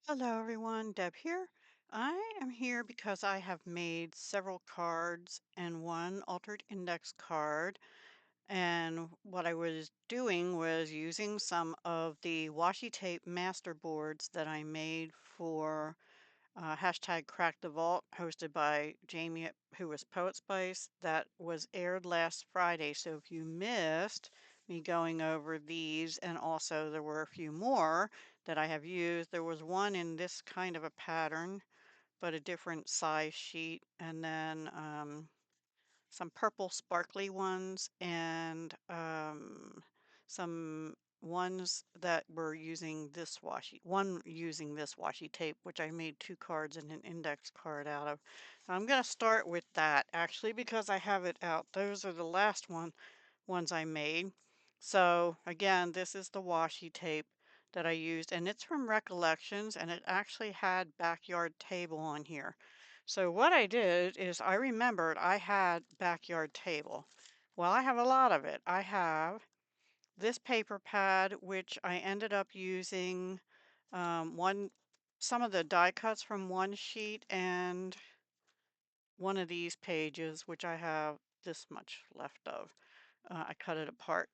Hello everyone, Deb here. I am here because I have made several cards and one altered index card. And what I was doing was using some of the washi tape masterboards that I made for hashtag Crack the Vault, hosted by Jamie, who was Poet Spice. That was aired last Friday. So if you missed me going over these, and also there were a few more that I have used, there was one in this kind of a pattern, but a different size sheet, and then some purple sparkly ones and some ones that were using this one using this washi tape, which I made two cards and an index card out of. I'm going to start with that actually because I have it out. Those are the last ones I made. So again, this is the washi tape that I used, and it's from Recollections, and it actually had Backyard Table on here. So what I did is I remembered I had Backyard Table. Well, I have a lot of it. I have this paper pad, which I ended up using some of the die cuts from one sheet and one of these pages, which I have this much left of. I cut it apart.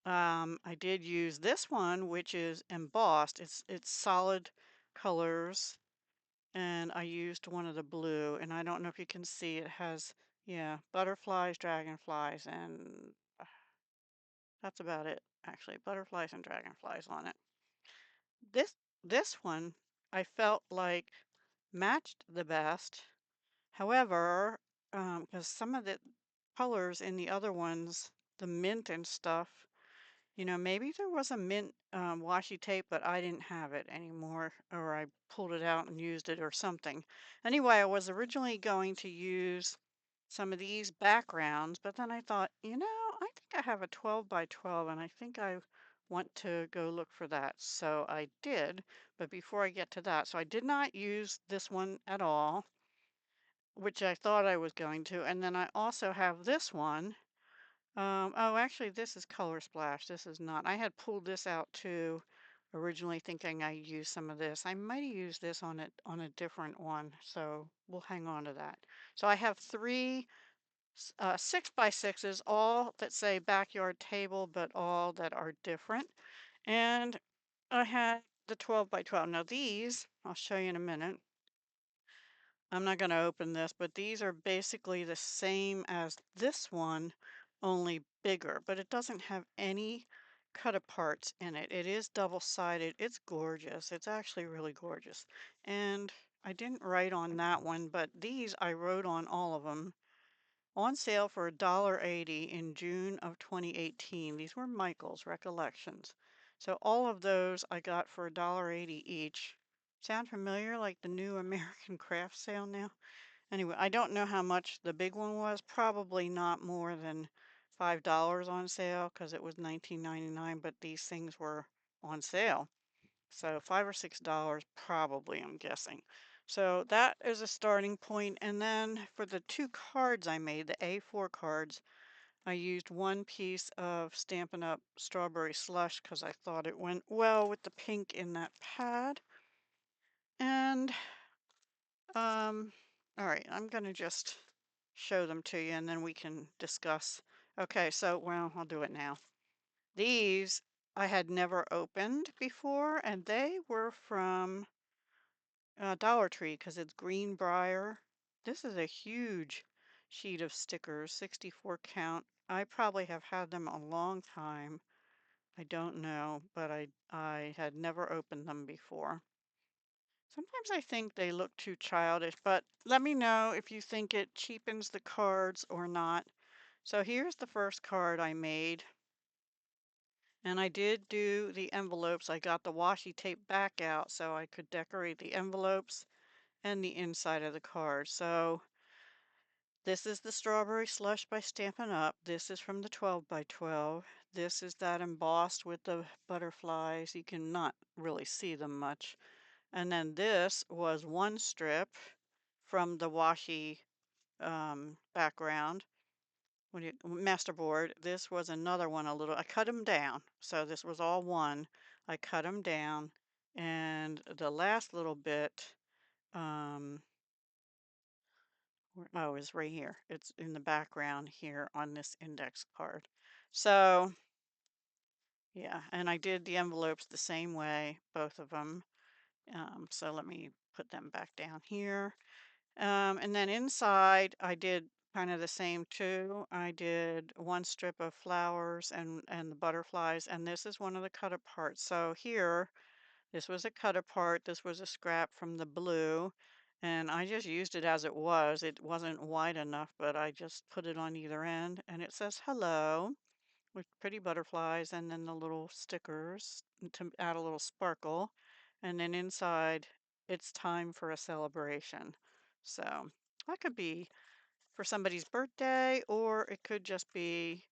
I did use this one, which is embossed. It's solid colors, and I used one of the blue, and I don't know if you can see it has, yeah, butterflies, dragonflies, and that's about it, actually. Butterflies and dragonflies on it. This this one I felt like matched the best. However, because some of the colors in the other ones, the mint and stuff, maybe there was a mint washi tape, but I didn't have it anymore, or I pulled it out and used it or something. Anyway, I was originally going to use some of these backgrounds, but then I thought, I think I have a 12 by 12, and I think I want to go look for that. So I did, but before I get to that, so I did not use this one at all, which I thought I was going to. And then I also have this one. Oh, actually, this is Color Splash. This is not. I had pulled this out too, originally thinking I used some of this. I might have used this on a different one, so we'll hang on to that. So I have three 6x6s, all that say backyard table, but all that are different. And I had the 12 by 12. Now these, I'll show you in a minute. I'm not going to open this, but these are basically the same as this one, only bigger, but it doesn't have any cut aparts in it. It is double-sided. It's gorgeous. It's actually really gorgeous. And I didn't write on that one, but these I wrote on all of them. On sale for $1.80 in June of 2018. These were Michael's Recollections. So all of those I got for $1.80 each. Sound familiar, like the new American craft sale now? Anyway, I don't know how much the big one was. Probably not more than $5 on sale because it was $19.99, but these things were on sale. So $5 or $6 probably, I'm guessing. So that is a starting point. And then for the two cards I made, the A4 cards, I used one piece of Stampin' Up! Strawberry Slush because I thought it went well with the pink in that pad. And, all right, I'm going to just show them to you and then we can discuss. Okay, so, well, I'll do it now. These I had never opened before, and they were from Dollar Tree because it's Greenbrier. This is a huge sheet of stickers, 64 count. I probably have had them a long time. I don't know, but I had never opened them before. Sometimes I think they look too childish, but let me know if you think it cheapens the cards or not. So here's the first card I made. And I did do the envelopes. I got the washi tape back out so I could decorate the envelopes and the inside of the card. So this is the Strawberry Slush by Stampin' Up. This is from the 12 by 12. This is that embossed with the butterflies. You can not really see them much. And then this was one strip from the washi background. Masterboard. This was another one a little. I cut them down. So this was all one. I cut them down And the last little bit, um, oh, is right here. It's in the background here on this index card. So, yeah, and I did the envelopes the same way, both of them. So let me put them back down here. And then inside, I did kind of the same too. I did one strip of flowers and the butterflies, and this is one of the cut apart. So here, this was a cut apart. This was a scrap from the blue, and I just used it as it was. It wasn't wide enough, but I just put it on either end, and it says hello with pretty butterflies and then the little stickers to add a little sparkle. And then inside, it's time for a celebration. So that could be for somebody's birthday, or it could just be,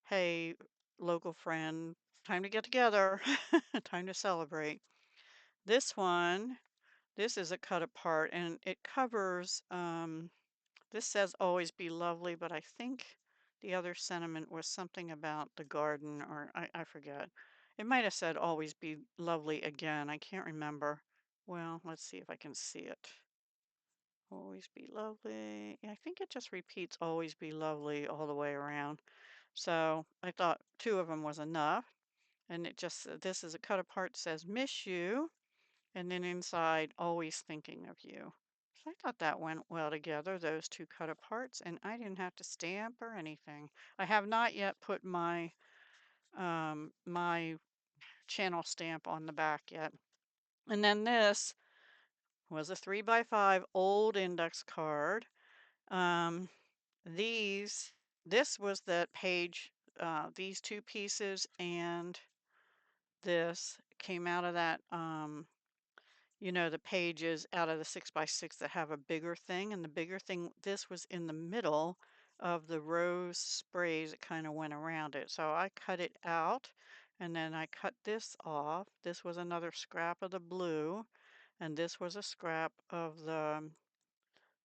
hey, local friend, time to get together, time to celebrate. This one, this is a cut apart and it covers, this says always be lovely, but I think the other sentiment was something about the garden, or I forget. It might have said always be lovely again. I can't remember. Well, let's see if I can see it. Always be lovely. Yeah, I think it just repeats always be lovely all the way around. So I thought two of them was enough. And it just, this is a cut apart, says miss you. And then inside, always thinking of you. So I thought that went well together, those two cut aparts, and I didn't have to stamp or anything. I have not yet put my channel stamp on the back yet. And then this was a 3x5 old index card. Um, these, this was the page, these two pieces and this came out of that, you know, the pages out of the 6x6 that have a bigger thing, and the bigger thing, this was in the middle of the rose sprays that kind of went around it. So I cut it out and then I cut this off. This was another scrap of the blue, and this was a scrap of the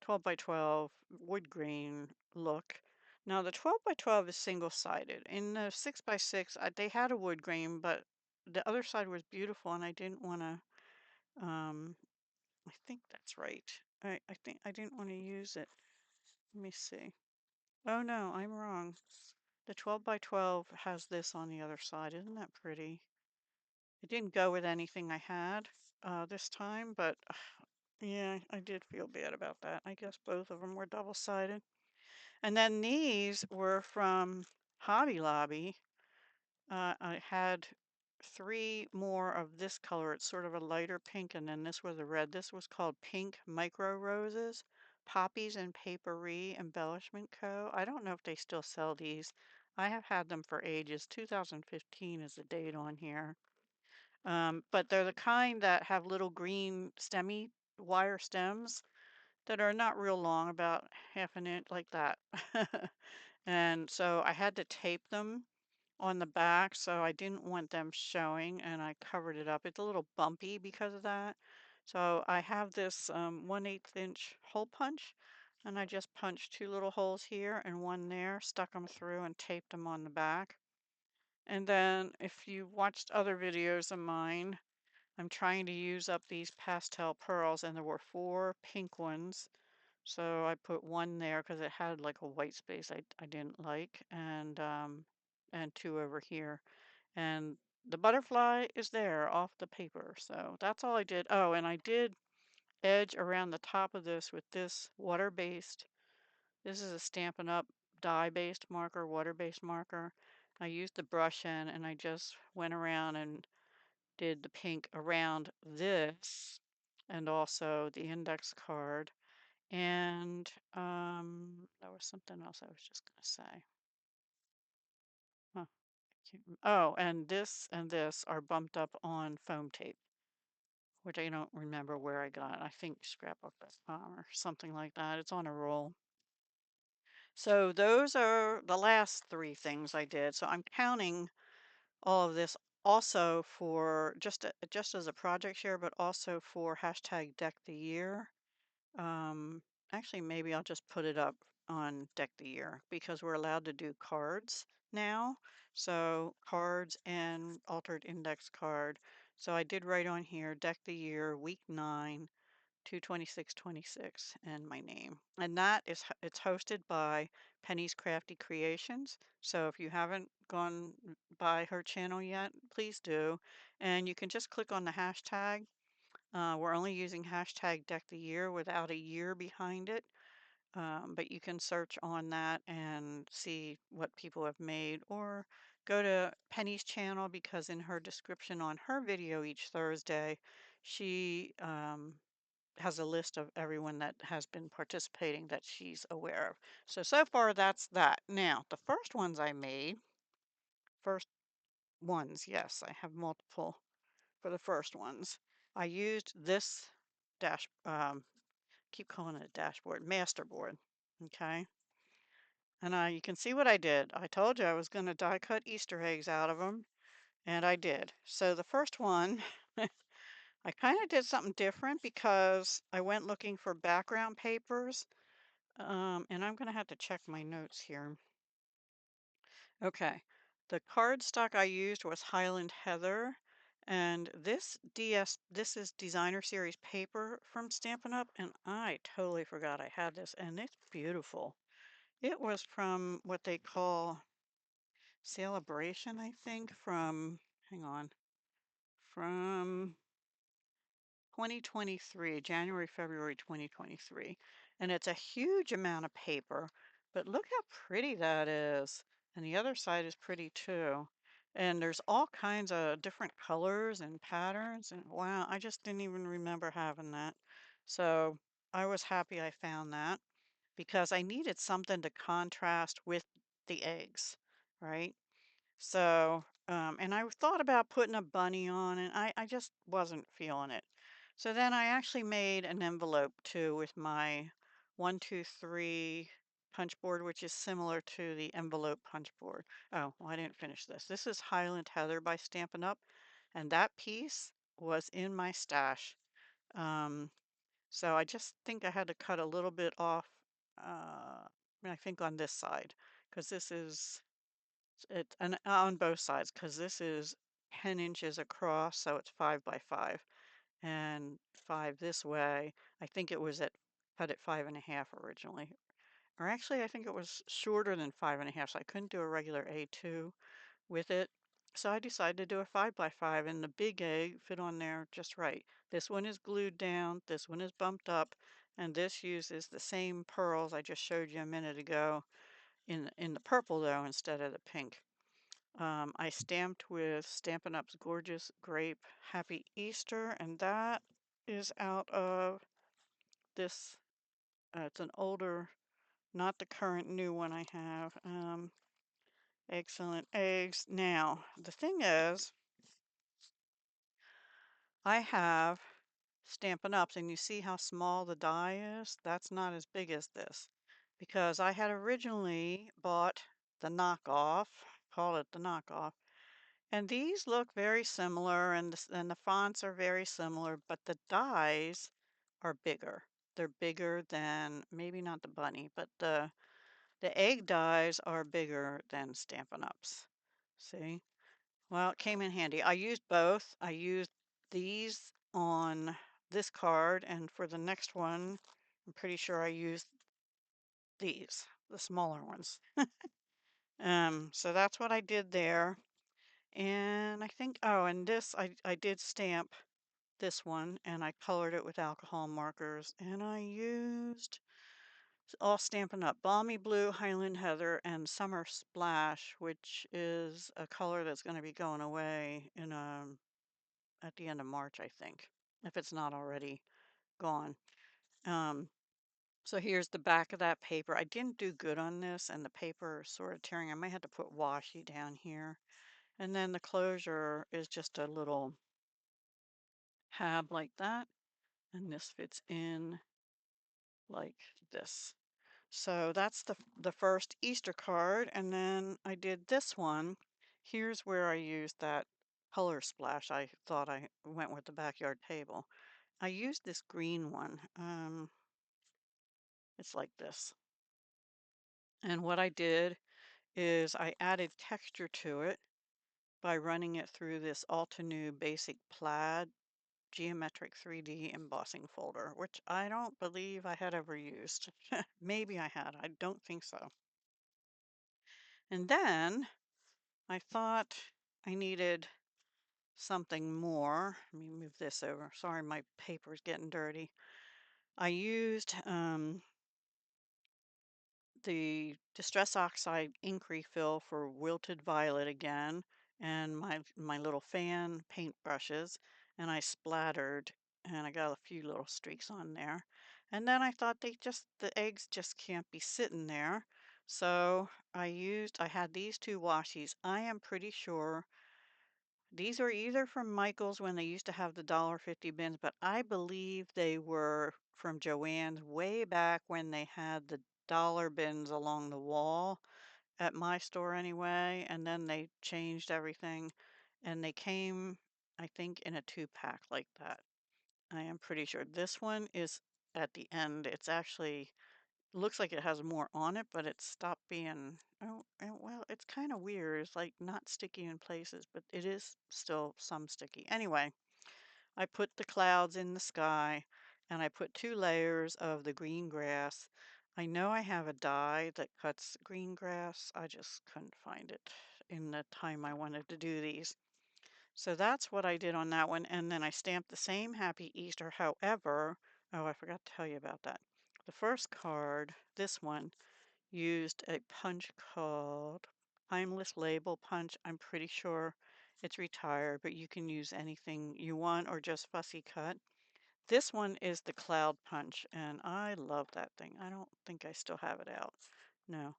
12 by 12 wood grain look. Now the 12 by 12 is single-sided. In the 6x6, they had a wood grain, but the other side was beautiful and I didn't want to I think that's right. I think I didn't want to use it. Let me see. Oh no, I'm wrong. The 12 by 12 has this on the other side. Isn't that pretty? It didn't go with anything I had this time, but yeah, I did feel bad about that. I guess both of them were double-sided. And then these were from Hobby Lobby. I had three more of this color. It's sort of a lighter pink, and then this was a red. This was called Pink Micro Roses, Poppies and Papery Embellishment Co. I don't know if they still sell these. I have had them for ages. 2015 is the date on here. But they're the kind that have little green stemmy wire stems that are not real long, about half an inch like that. And so I had to tape them on the back, so I didn't want them showing, and I covered it up. It's a little bumpy because of that. So I have this 1/8 inch hole punch, and I just punched two little holes here and one there, stuck them through and taped them on the back. And then if you watched other videos of mine, I'm trying to use up these pastel pearls, and there were four pink ones. So I put one there because it had like a white space I didn't like, and two over here. And the butterfly is there off the paper. So that's all I did. Oh, and I did edge around the top of this with this water-based. This is a Stampin' Up! Dye-based marker, water-based marker. I used the brush end and I just went around and did the pink around this and also the index card. And there was something else I was just going to say. Huh, oh, and this are bumped up on foam tape, which I don't remember where I got. I think scrapbook.com or something like that. It's on a roll. So those are the last three things I did. So I'm counting all of this also for just as a project share, but also for hashtag Deck the Year. Um, Actually, maybe I'll just put it up on Deck the Year because we're allowed to do cards now. So cards and altered index card. So I did write on here, Deck the Year, Week 9, 22626, and my name. And that is, it's hosted by Penny's Crafty Creations. So if you haven't gone by her channel yet, please do. And you can just click on the hashtag. We're only using hashtag Deck the Year without a year behind it. But you can search on that and see what people have made, or go to Penny's channel, because in her description on her video each Thursday, she has a list of everyone that has been participating that she's aware of. So far that's that. Now, the first ones I made, first ones, yes, I have multiple for the first ones. I used this keep calling it a dashboard, masterboard. Okay. And you can see what I did. I told you I was going to die cut Easter eggs out of them, and I did. So the first one, I kind of did something different because I went looking for background papers. And I'm going to have to check my notes here. Okay. The cardstock I used was Highland Heather, and this is Designer Series paper from Stampin' Up, and I totally forgot I had this, and it's beautiful. It was from what they call Celebration, I think, from, hang on, from 2023, January, February 2023. And it's a huge amount of paper, but look how pretty that is. And the other side is pretty too. And there's all kinds of different colors and patterns. And wow, I just didn't even remember having that. So I was happy I found that, because I needed something to contrast with the eggs, right? So, and I thought about putting a bunny on, and I just wasn't feeling it. So then I actually made an envelope too with my 123 punch board, which is similar to the envelope punch board. Oh, well, I didn't finish this. This is Highland Heather by Stampin' Up, and that piece was in my stash. Um, so I just think I had to cut a little bit off, I think on this side, because this is it, and on both sides, because this is 10 inches across, so it's 5 by 5, and 5 this way. I think it was at cut at 5.5 originally, or actually I think it was shorter than 5.5, so I couldn't do a regular A2 with it. So I decided to do a 5 by 5, and the big egg fit on there just right. This one is glued down, this one is bumped up, and this uses the same pearls I just showed you a minute ago, in the purple though instead of the pink. I stamped with Stampin' Up's Gorgeous Grape Happy Easter, and that is out of this, it's an older, not the current new one I have. Excellent Eggs. Now, the thing is, I have Stampin' Ups, and you see how small the die is? That's not as big as this, because I had originally bought the knockoff, call it the knockoff. And these look very similar, and the fonts are very similar, but the dies are bigger. They're bigger than, maybe not the bunny, but the egg dies are bigger than Stampin' Up's. See? Well, it came in handy. I used both. I used these on this card, and for the next one, I'm pretty sure I used these, the smaller ones. So that's what I did there. And I think, oh, and this, I did stamp this one, and I colored it with alcohol markers, and I used all Stampin' Up! Balmy Blue, Highland Heather, and Summer Splash, which is a color that's going to be going away in at the end of March, I think, if it's not already gone. Um, so here's the back of that paper. I didn't do good on this, and the paper is sort of tearing. I might have to put washi down here. And then the closure is just a little tab like that, and this fits in like this. So that's the first Easter card, and then I did this one. Here's where I used that color splash. I thought I went with the backyard table. I used this green one. It's like this. And what I did is I added texture to it, by running it through this Altenew Basic Plaid Geometric 3D embossing folder, which I don't believe I had ever used. Maybe I had, I don't think so. And then I thought I needed something more. Let me move this over. Sorry, my paper's getting dirty. I used the Distress Oxide ink refill for Wilted Violet again, and my little fan paint brushes, and I splattered, and I got a few little streaks on there. And then I thought the eggs just can't be sitting there. So I had these two washies. I am pretty sure these are either from Michael's when they used to have the $1.50 bins, but I believe they were from Joann's way back when they had the dollar bins along the wall at my store anyway, and then they changed everything and they came, I think, in a 2-pack like that. I am pretty sure this one is at the end. It's actually looks like it has more on it, but it stopped being, oh, and well, it's kind of weird. It's like not sticky in places, but it is still some sticky. Anyway, I put the clouds in the sky and I put 2 layers of the green grass. I know I have a die that cuts green grass. I just couldn't find it in the time I wanted to do these. So that's what I did on that one. And then I stamped the same Happy Easter. However, oh, I forgot to tell you about that. The first card, this one, used a punch called Timeless Label Punch. I'm pretty sure it's retired, but you can use anything you want or just fussy cut. This one is the Cloud Punch, and I love that thing. I don't think I still have it out. No.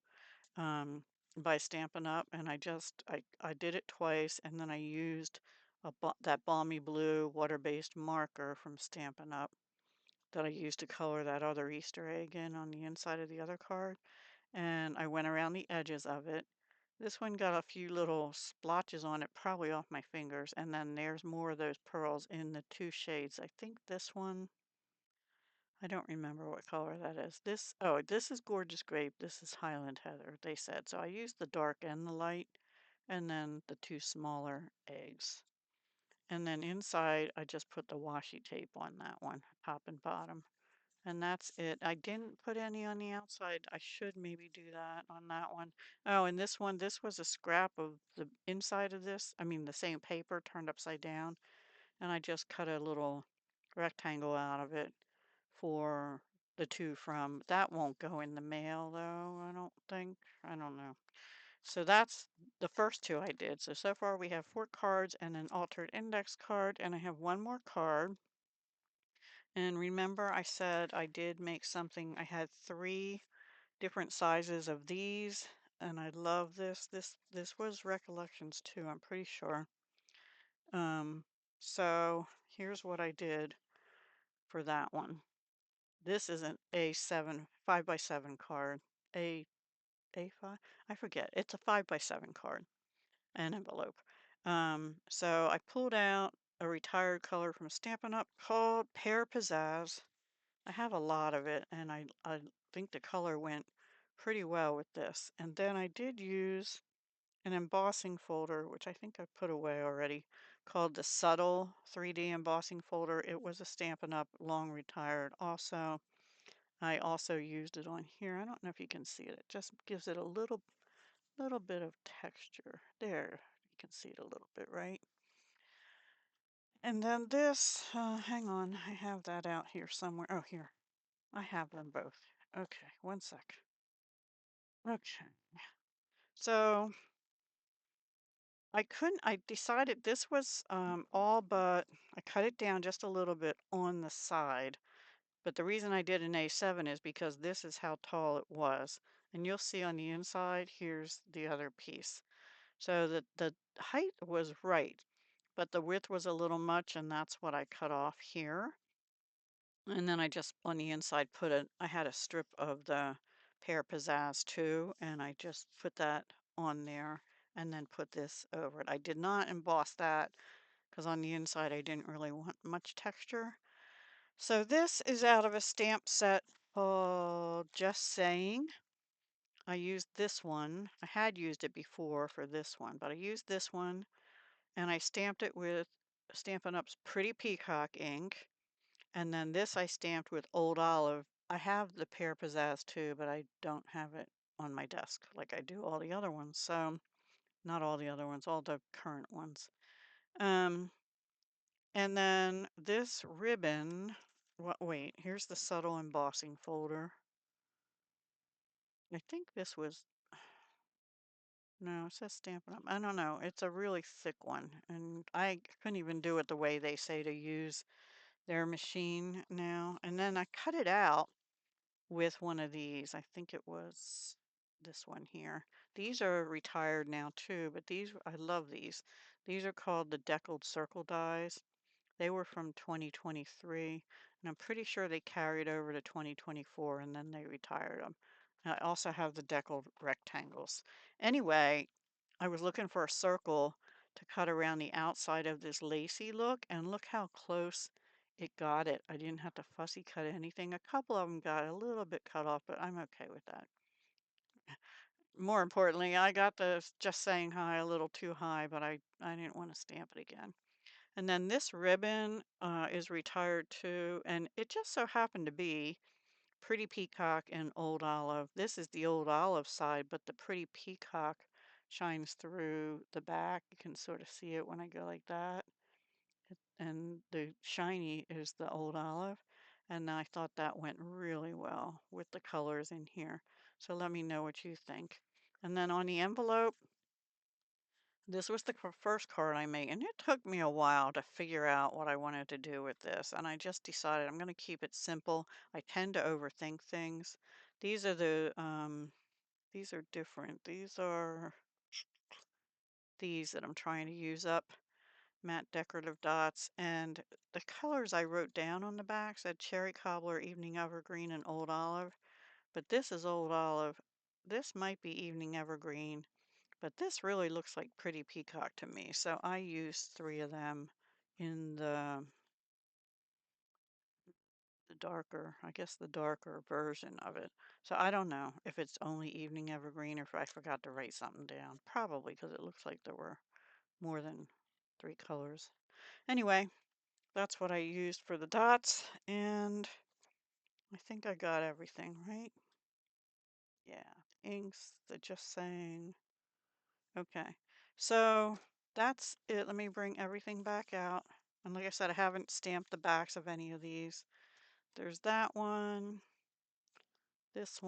Um, by Stampin' Up, and I did it twice, and then I used that Balmy Blue water-based marker from Stampin' Up that I used to color that other Easter egg in on the inside of the other card, and I went around the edges of it. This one got a few little splotches on it, probably off my fingers, and then there's more of those pearls in the 2 shades. I think this one, I don't remember what color that is. Oh, this is Gorgeous Grape. This is Highland Heather, they said. So I used the dark and the light, and then the 2 smaller eggs. And then inside, I just put the washi tape on that one, top and bottom. And that's it. I didn't put any on the outside. I should maybe do that on that one. Oh, and this one, this was a scrap of the inside of this. I mean, the same paper turned upside down. And I just cut a little rectangle out of it for the 2 from. That won't go in the mail though, I don't think. I don't know. So that's the first 2 I did. So far we have 4 cards and an altered index card, and I have one more card. And remember I said I did make something. I had 3 different sizes of these, and I love this. This was Recollections too, I'm pretty sure. Um, so here's what I did for that one. This is an A7, 5x7 card. A5? I forget. It's a 5x7 card, an envelope. So I pulled out a retired color from Stampin' Up called Pear Pizzazz. I have a lot of it, and I think the color went pretty well with this. And then I did use an embossing folder, which I think I put away already, called the Subtle 3D embossing folder. It was a Stampin' Up long retired also. I also used it on here. I don't know if you can see it. It just gives it a little bit of texture. There, you can see it a little bit, right? And then this, hang on, I have that out here somewhere. Oh, here. I have them both. Okay, one sec. Okay. So I decided this was all but, I cut it down just a little bit on the side. But the reason I did an A7 is because this is how tall it was. And you'll see on the inside, here's the other piece. So the height was right, but the width was a little much, and that's what I cut off here. And then I just, on the inside, I had a strip of the Pear Pizzazz too, and I just put that on there and then put this over it. I did not emboss that because on the inside I didn't really want much texture. So this is out of a stamp set called Just Saying. I used this one. I had used it before for this one, but I used this one. and I stamped it with Stampin' Up's Pretty Peacock ink. And then this I stamped with Old Olive. I have the Pear Pizzazz too, but I don't have it on my desk like I do all the other ones. So, not all the other ones, all the current ones. Um, and then this ribbon, wait, here's the subtle embossing folder. I think this was, no, it says Stampin' Up. I don't know. It's a really thick one, and I couldn't even do it the way they say to use their machine now. And then I cut it out with one of these. I think it was this one here. These are retired now too, but these, I love these. These are called the Deckled Circle dies. They were from 2023, and I'm pretty sure they carried over to 2024 and then they retired them. I also have the deckled rectangles. Anyway, I was looking for a circle to cut around the outside of this lacy look, and look how close it got it. I didn't have to fussy cut anything. A couple of them got a little bit cut off, but I'm okay with that. More importantly, I got the just saying hi a little too high, but I didn't want to stamp it again. And then this ribbon is retired too, and it just so happened to be Pretty Peacock and Old Olive. This is the Old Olive side, but the Pretty Peacock shines through the back. You can sort of see it when I go like that. And the shiny is the Old Olive. And I thought that went really well with the colors in here. So let me know what you think. And then on the envelope, this was the first card I made, and it took me a while to figure out what I wanted to do with this. And I just decided I'm going to keep it simple. I tend to overthink things. These are these are different. These are these that I'm trying to use up, matte decorative dots. And the colors I wrote down on the back said Cherry Cobbler, Evening Evergreen, and Old Olive. But this is Old Olive. This might be Evening Evergreen. But this really looks like Pretty Peacock to me, so I used 3 of them in the darker, I guess the darker version of it. So I don't know if it's only Evening Evergreen or if I forgot to write something down. Probably because it looks like there were more than 3 colors. Anyway, that's what I used for the dots, and I think I got everything, right? Yeah, inks, the just saying. Okay, so that's it. Let me bring everything back out. And like I said, I haven't stamped the backs of any of these. There's that one, this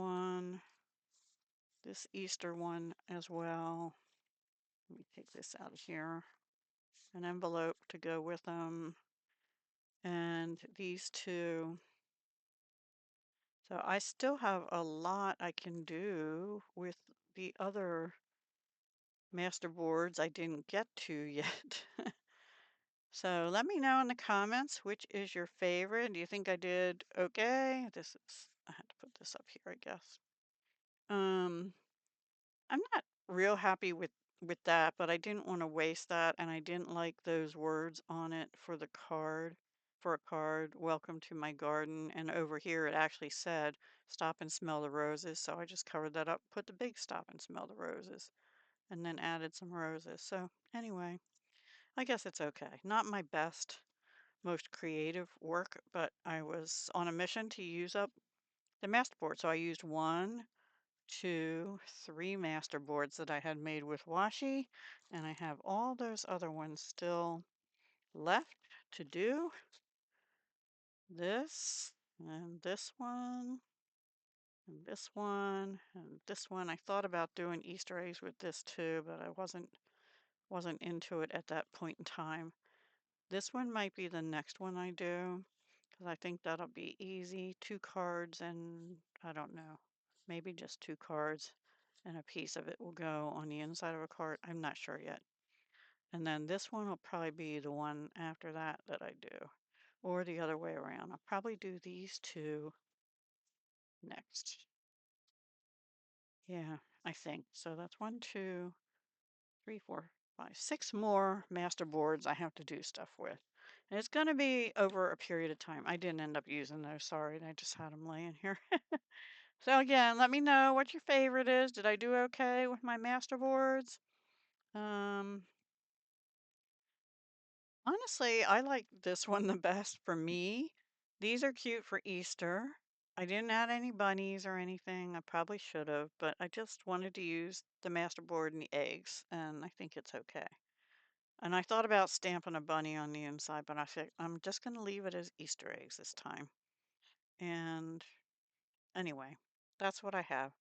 Easter one as well. Let me take this out of here. An envelope to go with them. And these two. So I still have a lot I can do with the other masterboards I didn't get to yet. So let me know in the comments which is your favorite. Do you think I did okay? This is, I had to put this up here, I guess. Um, I'm not real happy with that, but I didn't want to waste that, and I didn't like those words on it for the card. For a card, welcome to my garden, and over here it actually said stop and smell the roses, so I just covered that up, put the big stop and smell the roses, and then added some roses. So anyway, I guess it's okay. Not my best most creative work, but I was on a mission to use up the masterboard. So I used 1, 2, 3 masterboards that I had made with washi, and I have all those other ones still left to do. This, and this one, and this one, and this one. I thought about doing Easter eggs with this too, but I wasn't into it at that point in time. This one might be the next one I do, because I think that'll be easy. 2 cards and I don't know, maybe just 2 cards and a piece of it will go on the inside of a card. I'm not sure yet. And then this one will probably be the one after that that I do, or the other way around. I'll probably do these 2 next. Yeah, I think. So that's 1, 2, 3, 4, 5, 6 more masterboards I have to do stuff with. And it's going to be over a period of time. I didn't end up using those, sorry. I just had them laying here. So again, let me know what your favorite is. Did I do okay with my masterboards? Um, Honestly, I like this one the best for me. These are cute for Easter. I didn't add any bunnies or anything. I probably should have, but I just wanted to use the masterboard and the eggs, and I think it's okay. And I thought about stamping a bunny on the inside, but I said I'm just going to leave it as Easter eggs this time. And anyway, that's what I have.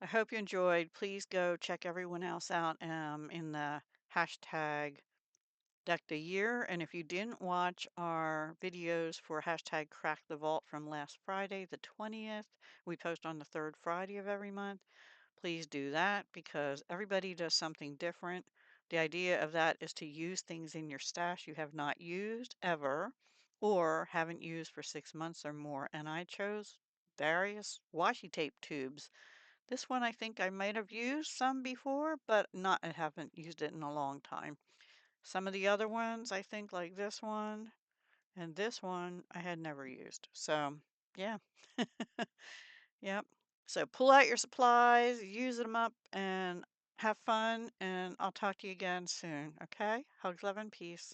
I hope you enjoyed. Please go check everyone else out in the hashtag Deck the Year. And if you didn't watch our videos for hashtag Crack the Vault from last Friday, the 20th, we post on the third Friday of every month. Please do that because everybody does something different. The idea of that is to use things in your stash you have not used ever or haven't used for 6 months or more. And I chose various washi tape tubes. This one I think I might have used some before, but not I haven't used it in a long time. Some of the other ones, I think like this one and this one, I had never used. So, yeah. Yep. So pull out your supplies, use them up, and have fun. And I'll talk to you again soon. Okay? Hugs, love, and peace.